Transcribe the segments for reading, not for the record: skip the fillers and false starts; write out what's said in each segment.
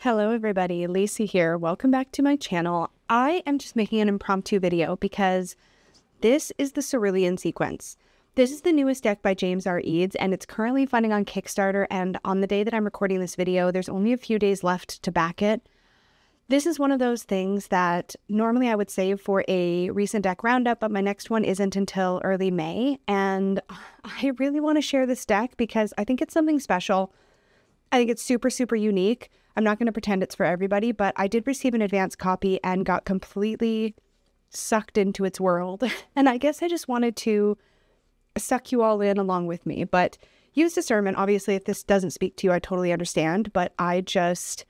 Hello everybody, Lacey here. Welcome back to my channel. I am just making an impromptu video because this is the Cerulean Sequence. This is the newest deck by James R. Eads, and it's currently funding on Kickstarter, and on the day that I'm recording this video, there's only a few days left to back it. This is one of those things that normally I would save for a recent deck roundup, but my next one isn't until early May, and I really want to share this deck because I think it's something special. I think it's super, super unique. I'm not going to pretend it's for everybody, but I did receive an advance copy and got completely sucked into its world. And I guess I just wanted to suck you all in along with me, but use discernment. Obviously, if this doesn't speak to you, I totally understand, but this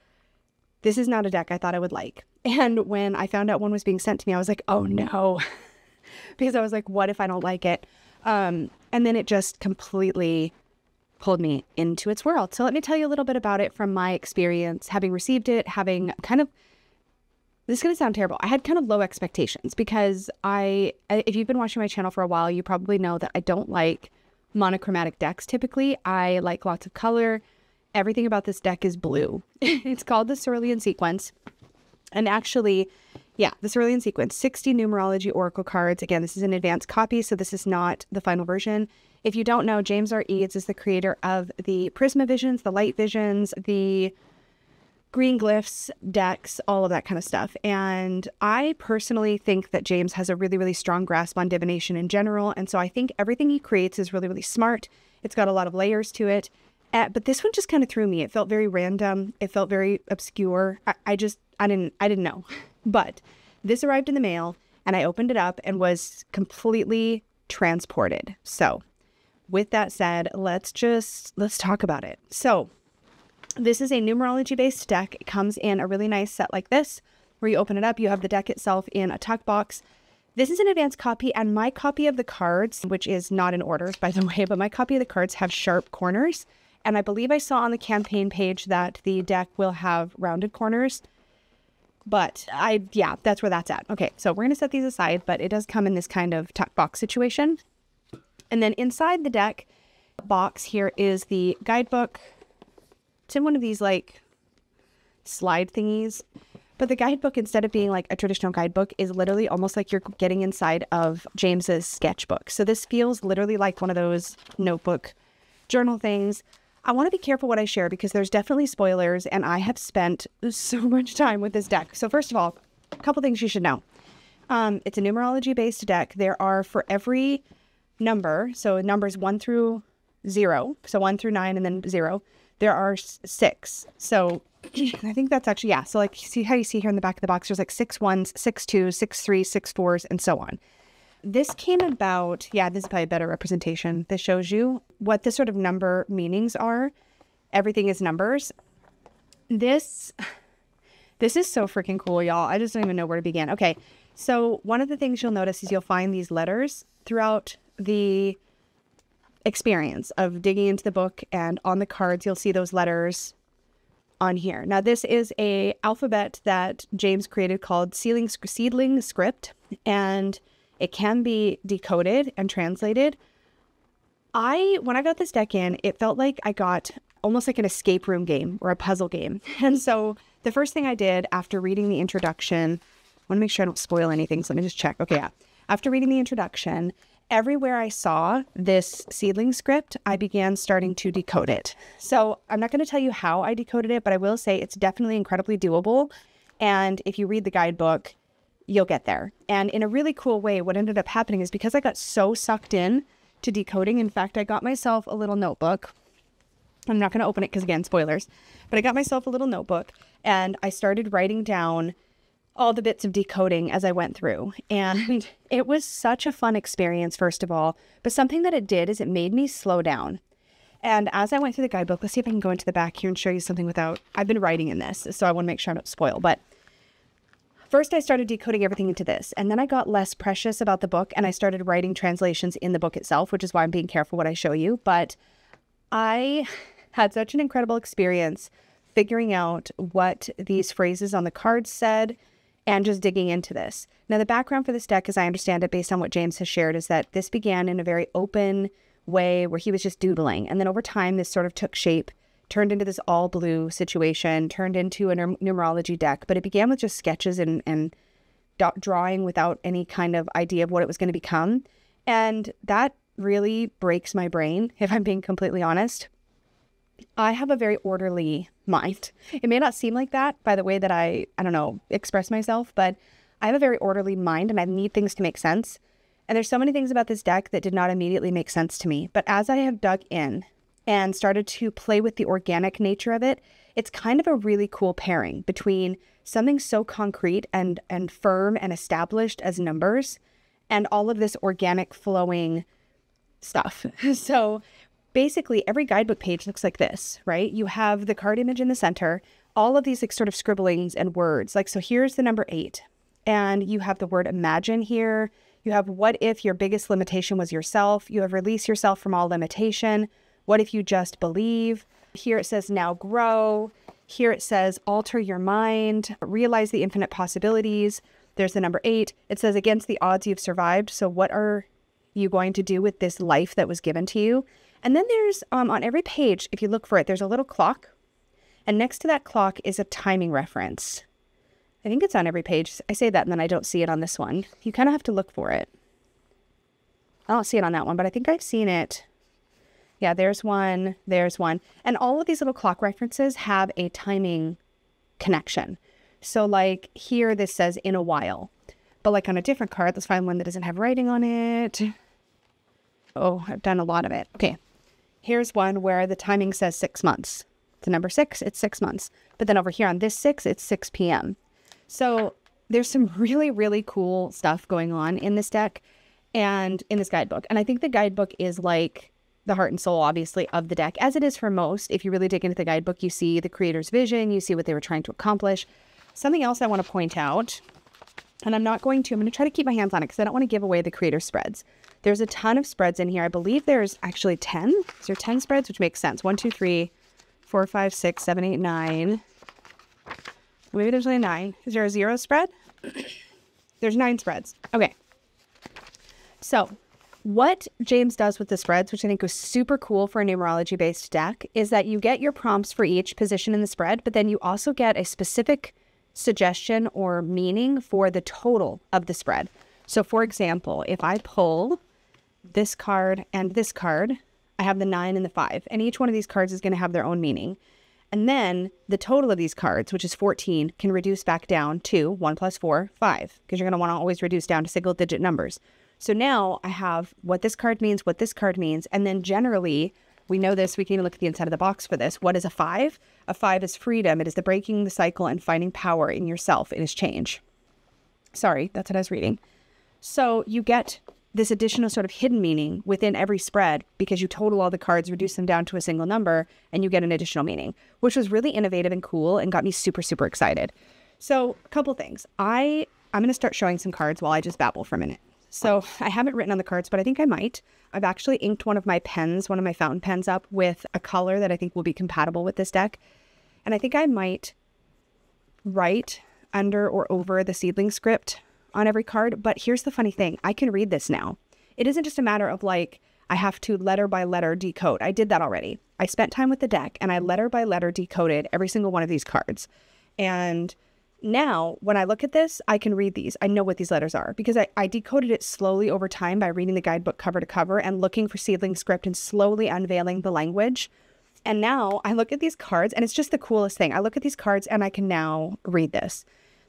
is not a deck I thought I would like. And when I found out one was being sent to me, I was like, oh no, because I was like, what if I don't like it? And then it just completely pulled me into its world. So let me tell you a little bit about it from my experience, having received it, having kind of, this is going to sound terrible. I had kind of low expectations because if you've been watching my channel for a while, you probably know that I don't like monochromatic decks typically. I like lots of color. Everything about this deck is blue. It's called the Cerulean Sequence. And actually, yeah, the Cerulean Sequence, 60 numerology oracle cards. Again, this is an advanced copy, so this is not the final version. If you don't know, James R. Eads is the creator of the Prisma Visions, the Light Visions, the Green Glyphs decks, all of that kind of stuff. And I personally think that James has a really, really strong grasp on divination in general. And so I think everything he creates is really, really smart. It's got a lot of layers to it. But this one just kind of threw me. It felt very random. It felt very obscure. I didn't know. But this arrived in the mail and I opened it up and was completely transported. So with that said, let's talk about it. So this is a numerology based deck. It comes in a really nice set like this, where you open it up, you have the deck itself in a tuck box. This is an advanced copy, and my copy of the cards, which is not in order, by the way, but my copy of the cards have sharp corners. And I believe I saw on the campaign page that the deck will have rounded corners. But yeah, that's where that's at. Okay, so we're going to set these aside, but it does come in this kind of tuck box situation. And then inside the deck box here is the guidebook. It's in one of these like slide thingies. But the guidebook, instead of being like a traditional guidebook, is literally almost like you're getting inside of James's sketchbook. So this feels literally like one of those notebook journal things. I want to be careful what I share because there's definitely spoilers, and I have spent so much time with this deck. So first of all, a couple things you should know. It's a numerology based deck. There are, for every number, so numbers 1 through 0, so 1 through 9 and then 0, there are 6. So I think that's actually, yeah, so like see how you see here in the back of the box, there's like 6 1s, 6 2s, 6 3s, 6 4s, and so on. This came about, yeah, this is probably a better representation. This shows you what the sort of number meanings are. Everything is numbers. This is so freaking cool, y'all. I just don't even know where to begin. Okay, so one of the things you'll notice is you'll find these letters throughout the experience of digging into the book, and on the cards you'll see those letters on here. Now this is a alphabet that James created called seedling script, and it can be decoded and translated. When I got this deck in, it felt like I got almost like an escape room game or a puzzle game. And so the first thing I did after reading the introduction, I want to make sure I don't spoil anything, so let me just check. Okay, yeah. After reading the introduction, everywhere I saw this seedling script, I began starting to decode it. So I'm not going to tell you how I decoded it, but I will say it's definitely incredibly doable. And if you read the guidebook, you'll get there. And in a really cool way, what ended up happening is because I got so sucked in to decoding, in fact, I got myself a little notebook. I'm not going to open it because, again, spoilers. But I got myself a little notebook and I started writing down all the bits of decoding as I went through. And it was such a fun experience, first of all. But something that it did is it made me slow down. And as I went through the guidebook, let's see if I can go into the back here and show you something without, I've been writing in this, so I want to make sure I don't spoil. But first I started decoding everything into this, and then I got less precious about the book and I started writing translations in the book itself, which is why I'm being careful what I show you. But I had such an incredible experience figuring out what these phrases on the cards said and just digging into this. Now, the background for this deck, as I understand it, based on what James has shared, is that this began in a very open way where he was just doodling. And then over time, this sort of took shape turned into this all blue situation, turned into a numerology deck, but it began with just sketches and drawing without any kind of idea of what it was going to become. And that really breaks my brain, if I'm being completely honest. I have a very orderly mind. It may not seem like that by the way that I don't know, express myself, but I have a very orderly mind and I need things to make sense. And there's so many things about this deck that did not immediately make sense to me. But as I have dug in and started to play with the organic nature of it, it's kind of a really cool pairing between something so concrete and firm and established as numbers and all of this organic flowing stuff. So basically every guidebook page looks like this, right? You have the card image in the center, all of these like sort of scribblings and words. Like, so here's the number 8 and you have the word imagine here. You have what if your biggest limitation was yourself. You have release yourself from all limitation. What if you just believe? Here it says now grow. Here it says alter your mind, realize the infinite possibilities. There's the number 8. It says against the odds you've survived. So what are you going to do with this life that was given to you? And then there's on every page, if you look for it, there's a little clock. And next to that clock is a timing reference. I think it's on every page. I say that and then I don't see it on this one. You kind of have to look for it. I don't see it on that one, but I think I've seen it. Yeah, there's one, there's one. And all of these little clock references have a timing connection. So like here, this says in a while, but like on a different card, let's find one that doesn't have writing on it. Oh, I've done a lot of it. Okay. Here's one where the timing says 6 months. The number 6, it's 6 months. But then over here on this 6, it's 6 p.m. So there's some really, really cool stuff going on in this deck and in this guidebook. And I think the guidebook is like the heart and soul, obviously, of the deck, as it is for most. If you really dig into the guidebook, you see the creator's vision, you see what they were trying to accomplish. Something else I want to point out, and I'm going to try to keep my hands on it because I don't want to give away the creator spreads. There's a ton of spreads in here. I believe there's actually 10. Is there 10 spreads? Which makes sense. 1, 2, 3, 4, 5, 6, 7, 8, 9. Maybe there's only 9. Is there a 0 spread? There's 9 spreads. Okay. So what James does with the spreads, which I think was super cool for a numerology-based deck, is that you get your prompts for each position in the spread, but then you also get a specific suggestion or meaning for the total of the spread. So for example, if I pull this card and this card, I have the 9 and the 5, and each one of these cards is going to have their own meaning. And then the total of these cards, which is 14, can reduce back down to 1 plus 4, 5, because you're going to want to always reduce down to single-digit numbers. So now I have what this card means, what this card means, and then generally, we know this, we can even look at the inside of the box for this. What is a 5? A 5 is freedom. It is the breaking the cycle and finding power in yourself. It is change. Sorry, that's what I was reading. So you get this additional sort of hidden meaning within every spread because you total all the cards, reduce them down to a single number, and you get an additional meaning, which was really innovative and cool and got me super, super excited. So a couple things. I'm going to start showing some cards while I just babble for a minute. So I haven't written on the cards, but I think I might. I've actually inked one of my pens, one of my fountain pens up with a color that I think will be compatible with this deck. And I think I might write under or over the seedling script on every card. But here's the funny thing. I can read this now. It isn't just a matter of like, I have to letter by letter decode. I did that already. I spent time with the deck and I letter by letter decoded every single one of these cards. And now, when I look at this, I can read these. I know what these letters are because I decoded it slowly over time by reading the guidebook cover to cover and looking for seedling script and slowly unveiling the language. And now I look at these cards and it's just the coolest thing. I look at these cards and I can now read this.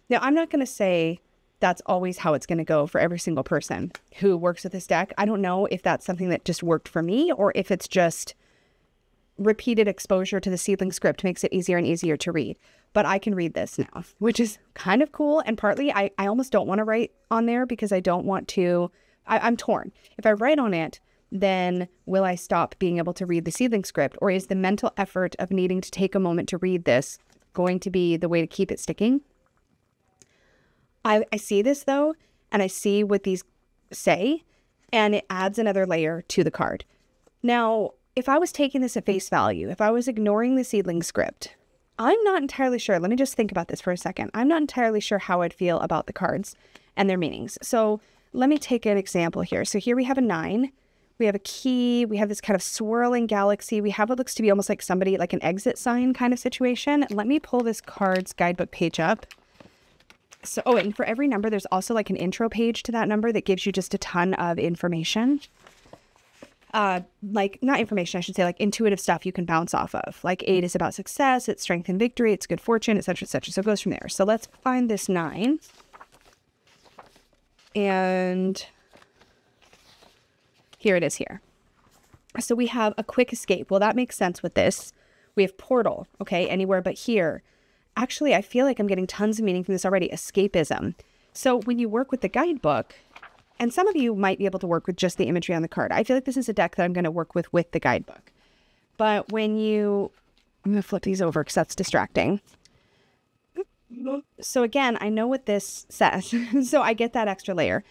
Now, I'm not going to say that's always how it's going to go for every single person who works with this deck. I don't know if that's something that just worked for me or if it's just repeated exposure to the seedling script makes it easier and easier to read. But I can read this now, which is kind of cool. And partly I almost don't want to write on there because I don't want to, I'm torn. If I write on it, then will I stop being able to read the seedling script? Or is the mental effort of needing to take a moment to read this going to be the way to keep it sticking? I see this though, and I see what these say, and it adds another layer to the card. Now, if I was taking this at face value, if I was ignoring the seedling script, I'm not entirely sure. Let me just think about this for a second. I'm not entirely sure how I'd feel about the cards and their meanings. So let me take an example here. So here we have a 9. We have a key. We have this kind of swirling galaxy. We have what looks to be almost like somebody, like an exit sign kind of situation. Let me pull this card's guidebook page up. So, oh, and for every number, there's also like an intro page to that number that gives you just a ton of information. Like, not information, I should say, like intuitive stuff you can bounce off of. Like 8 is about success, it's strength and victory, it's good fortune, etc., etc. So it goes from there. So let's find this 9. And here it is here. So we have a quick escape. Well, that makes sense with this. We have portal, okay, anywhere but here. Actually, I feel like I'm getting tons of meaning from this already. Escapism. So when you work with the guidebook, and some of you might be able to work with just the imagery on the card. I feel like this is a deck that I'm going to work with the guidebook. But when you, I'm going to flip these over because that's distracting. So again, I know what this says. So I get that extra layer.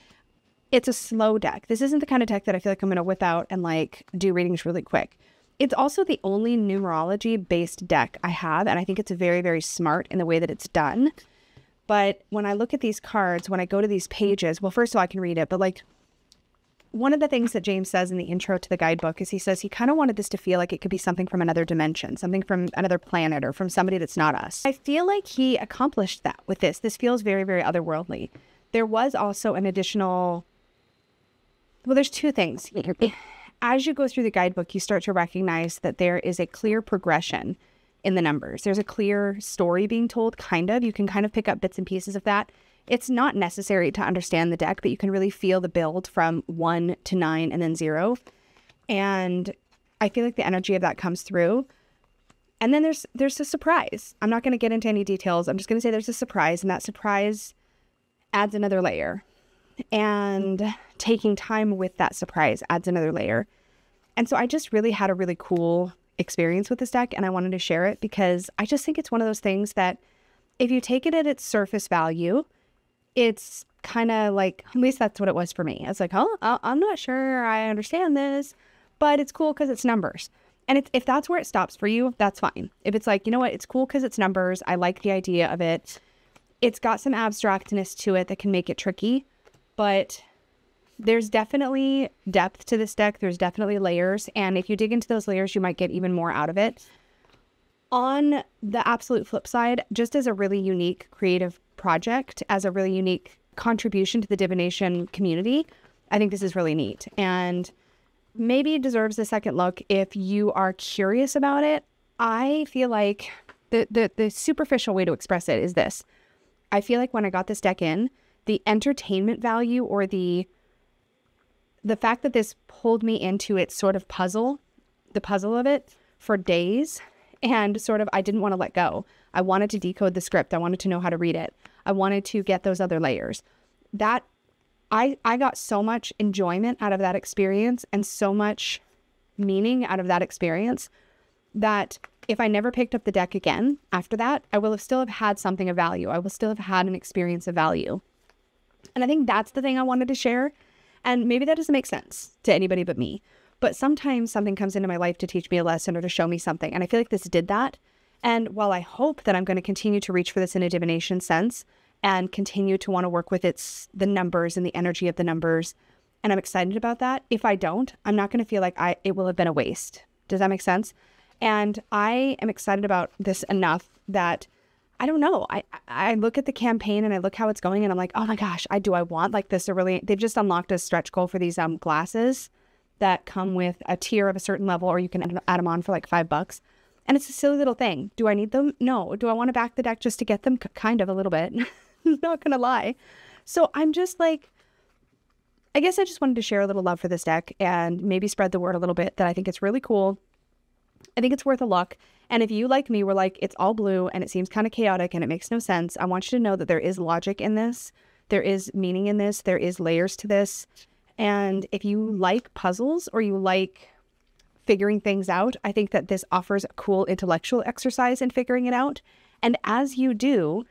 It's a slow deck. This isn't the kind of deck that I feel like I'm going to whip out and like do readings really quick. It's also the only numerology-based deck I have, and I think it's very, very smart in the way that it's done. But when I look at these cards, when I go to these pages, well, first of all, I can read it, but like one of the things that James says in the intro to the guidebook is he says he kind of wanted this to feel like it could be something from another dimension, something from another planet or from somebody that's not us. I feel like he accomplished that with this. This feels very, very otherworldly. There was also an additional, well, there's 2 things. As you go through the guidebook, you start to recognize that there is a clear progression in the numbers. There's a clear story being told, kind of. You can kind of pick up bits and pieces of that. It's not necessary to understand the deck, but you can really feel the build from 1 to 9 and then 0. And I feel like the energy of that comes through. And then there's a surprise. I'm not going to get into any details. I'm just going to say there's a surprise, and that surprise adds another layer. And taking time with that surprise adds another layer. And so I just really had a really cool experience with this deck, and I wanted to share it because I just think it's one of those things that if you take it at its surface value, it's kind of like, at least that's what it was for me. I was like, oh, I'm not sure I understand this, but it's cool because it's numbers. And if that's where it stops for you, that's fine. If it's like, you know what, it's cool because it's numbers, I like the idea of it, it's got some abstractness to it that can make it tricky, but there's definitely depth to this deck. There's definitely layers. And if you dig into those layers, you might get even more out of it. On the absolute flip side, just as a really unique creative project, as a really unique contribution to the divination community, I think this is really neat. And maybe it deserves a second look if you are curious about it. I feel like the superficial way to express it is this. I feel like when I got this deck in, the entertainment value or the fact that this pulled me into its sort of puzzle, the puzzle of it for days, and sort of I didn't want to let go. I wanted to decode the script. I wanted to know how to read it. I wanted to get those other layers. That I got so much enjoyment out of that experience and so much meaning out of that experience that if I never picked up the deck again after that, I will have still have had something of value. I will still have had an experience of value. And I think that's the thing I wanted to share. And maybe that doesn't make sense to anybody but me. But sometimes something comes into my life to teach me a lesson or to show me something. And I feel like this did that. And while I hope that I'm going to continue to reach for this in a divination sense and continue to want to work with the numbers and the energy of the numbers, and I'm excited about that, if I don't, I'm not going to feel like it will have been a waste. Does that make sense? And I am excited about this enough that I don't know. I look at the campaign and I look how it's going and I'm like, oh my gosh, I want like this. They've just unlocked a stretch goal for these glasses that come with a tier of a certain level, or you can add them on for like $5. And it's a silly little thing. Do I need them? No. Do I want to back the deck just to get them? Kind of, a little bit. Not going to lie. So I'm just like, I guess I just wanted to share a little love for this deck and maybe spread the word a little bit that I think it's really cool. I think it's worth a look. And if you, like me, were like, it's all blue and it seems kind of chaotic and it makes no sense, I want you to know that there is logic in this. There is meaning in this. There is layers to this. And if you like puzzles or you like figuring things out, I think that this offers a cool intellectual exercise in figuring it out. And as you do,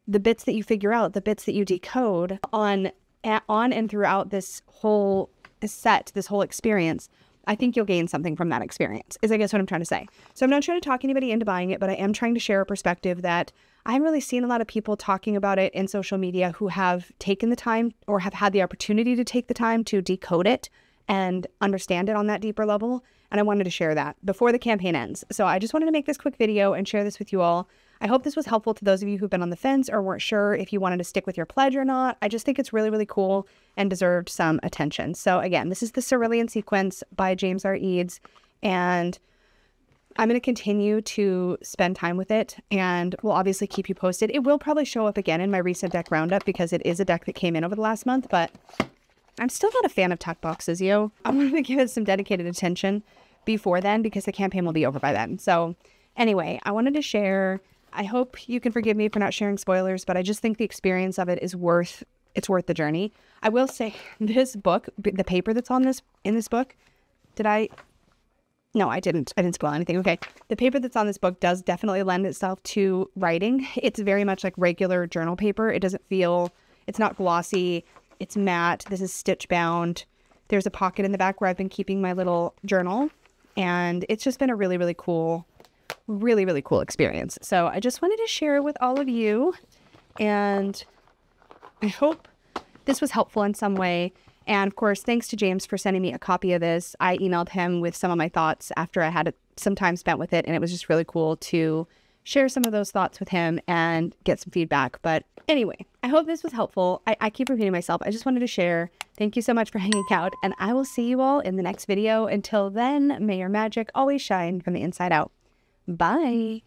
the bits that you figure out, the bits that you decode on and throughout this whole set, this whole experience, I think you'll gain something from that experience, is I guess what I'm trying to say. So I'm not trying to talk anybody into buying it, but I am trying to share a perspective that I haven't really seen a lot of people talking about it in social media who have taken the time or have had the opportunity to take the time to decode it and understand it on that deeper level. And I wanted to share that before the campaign ends. So I just wanted to make this quick video and share this with you all. I hope this was helpful to those of you who've been on the fence or weren't sure if you wanted to stick with your pledge or not. I just think it's really, really cool and deserved some attention. So again, this is the Cerulean Sequence by James R. Eads, and I'm going to continue to spend time with it, and we'll obviously keep you posted. It will probably show up again in my recent deck roundup because it is a deck that came in over the last month, but I'm still not a fan of tuck boxes, yo. I'm going to give it some dedicated attention before then because the campaign will be over by then. So anyway, I wanted to share. I hope you can forgive me for not sharing spoilers, but I just think the experience of it is worth the journey. I will say this book, the paper that's in this book, no, I didn't spoil anything. Okay. The paper that's on this book does definitely lend itself to writing. It's very much like regular journal paper. It's not glossy. It's matte. This is stitch bound. There's a pocket in the back where I've been keeping my little journal, and it's just been a really, really cool experience. So I just wanted to share it with all of you, and I hope this was helpful in some way. And of course, thanks to James for sending me a copy of this. I emailed him with some of my thoughts after I had some time spent with it, and it was just really cool to share some of those thoughts with him and get some feedback. But anyway, I hope this was helpful. I keep repeating myself. I just wanted to share. Thank you so much for hanging out, and I will see you all in the next video. Until then, may your magic always shine from the inside out. Bye.